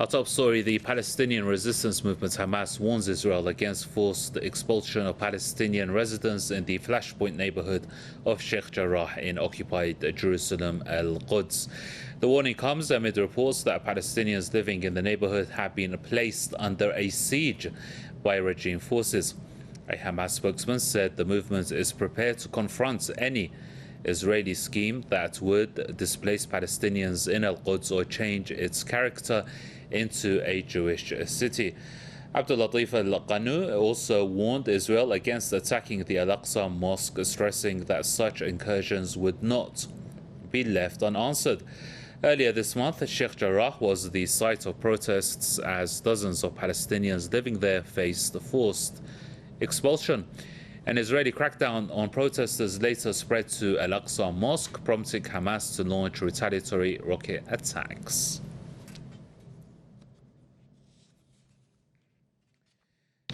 Our top story, the Palestinian resistance movement Hamas warns Israel against forced expulsion of Palestinian residents in the Flashpoint neighborhood of Sheikh Jarrah in occupied Jerusalem, Quds. The warning comes amid reports that Palestinians living in the neighborhood have been placed under a siege by regime forces. A Hamas spokesman said the movement is prepared to confront any Israeli scheme that would displace Palestinians in Al-Quds or change its character into a Jewish city. Abdul Latif Al-Qanu also warned Israel against attacking the Al-Aqsa Mosque, stressing that such incursions would not be left unanswered. Earlier this month, Sheikh Jarrah was the site of protests as dozens of Palestinians living there faced forced expulsion. An Israeli crackdown on protesters later spread to Al-Aqsa Mosque, prompting Hamas to launch retaliatory rocket attacks.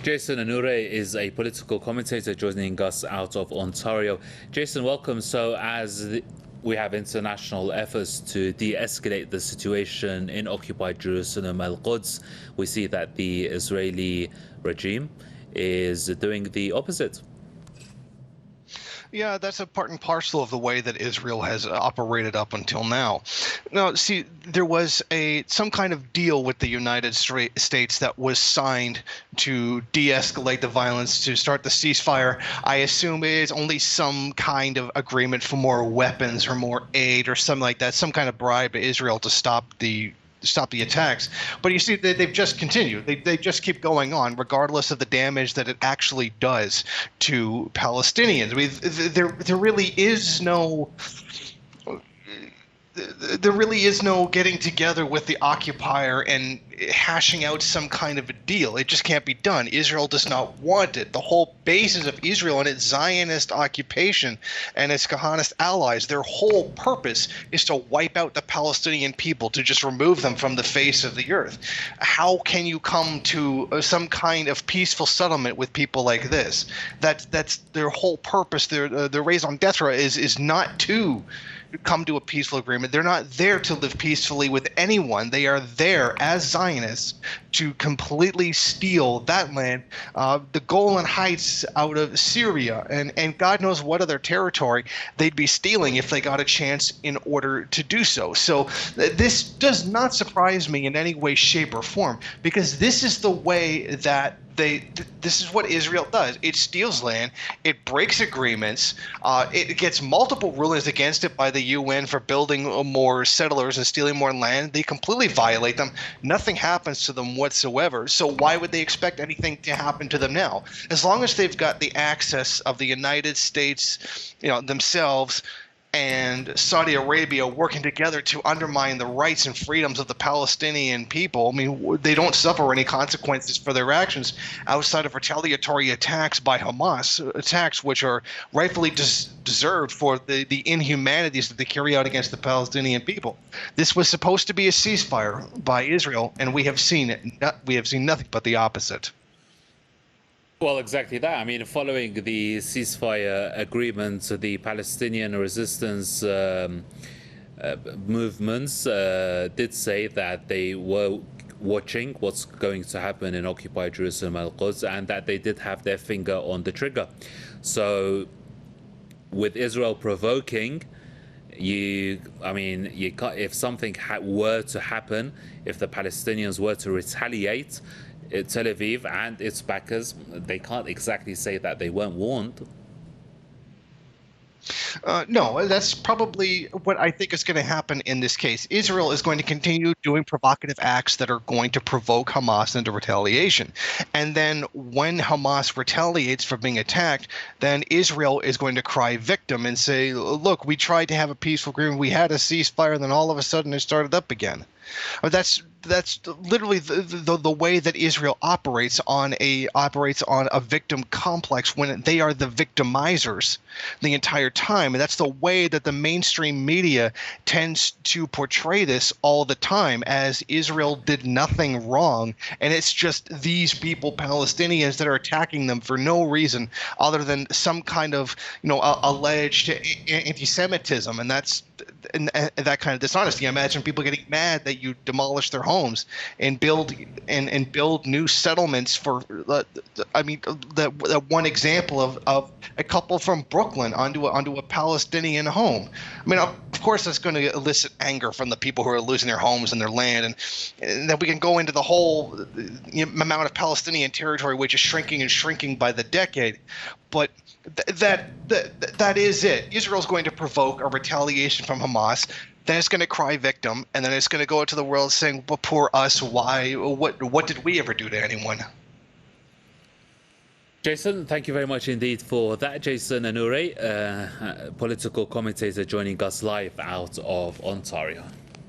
Jason Unruhe is a political commentator joining us out of Ontario. Jason, welcome. So as we have international efforts to de-escalate the situation in occupied Jerusalem, Al-Quds, we see that the Israeli regime is doing the opposite. Yeah, that's a part and parcel of the way that Israel has operated up until now. Now, see, there was some kind of deal with the United States that was signed to de-escalate the violence, to start the ceasefire. I assume it is only some kind of agreement for more weapons or more aid or something like that, some kind of bribe to Israel to stop the attacks. But you see, they've just continued. They just keep going on, regardless of the damage that it actually does to Palestinians. I mean, there really is no getting together with the occupier and hashing out some kind of a deal. It just can't be done. Israel does not want it. The whole basis of Israel and its Zionist occupation and its Kahanist allies, their whole purpose is to wipe out the Palestinian people, to just remove them from the face of the earth. How can you come to some kind of peaceful settlement with people like this? That's their whole purpose. Their raison d'etre is not to come to a peaceful agreement. They're not there to live peacefully with anyone. They are there as Zionists to completely steal that land, the Golan Heights out of Syria, and God knows what other territory they'd be stealing if they got a chance in order to do so. So this does not surprise me in any way, shape, or form, because this is the way that this is what Israel does. It steals land, it breaks agreements, it gets multiple rulings against it by the UN for building more settlers and stealing more land. They completely violate them. Nothing happens to them whatsoever. So why would they expect anything to happen to them now? As long as they've got the access of the United States, themselves, and Saudi Arabia working together to undermine the rights and freedoms of the Palestinian people. I mean, they don't suffer any consequences for their actions outside of retaliatory attacks by Hamas, attacks which are rightfully deserved for the inhumanities that they carry out against the Palestinian people. This was supposed to be a ceasefire by Israel, and we have seen it. We have seen nothing but the opposite. Well, exactly that. I mean, following the ceasefire agreement, the Palestinian resistance movements did say that they were watching what's going to happen in occupied Jerusalem, Al-Quds, and that they did have their finger on the trigger. So, with Israel provoking, if something were to happen, if the Palestinians were to retaliate, Tel Aviv and its backers, they can't exactly say that they weren't warned. No, that's probably what I think is going to happen in this case. Israel is going to continue doing provocative acts that are going to provoke Hamas into retaliation. And then when Hamas retaliates for being attacked, then Israel is going to cry victim and say, look, we tried to have a peaceful agreement, we had a ceasefire, and then all of a sudden it started up again. That's literally the way that Israel operates on a victim complex when they are the victimizers the entire time. And that's the way that the mainstream media tends to portray this all the time, as Israel did nothing wrong, and it's just these people, Palestinians, that are attacking them for no reason other than some kind of alleged anti-Semitism, and that kind of dishonesty. I imagine people getting mad that you demolish their home homes and build new settlements for. I mean, that one example of a couple from Brooklyn onto a Palestinian home. I mean, of course, that's going to elicit anger from the people who are losing their homes and their land, and then we can go into the whole amount of Palestinian territory which is shrinking and shrinking by the decade. But that is it. Israel's going to provoke a retaliation from Hamas. Then it's going to cry victim, and then it's going to go out to the world saying, "Well, poor us. Why? What did we ever do to anyone?" Jason, thank you very much indeed for that. Jason Unruhe, political commentator, joining us live out of Ontario.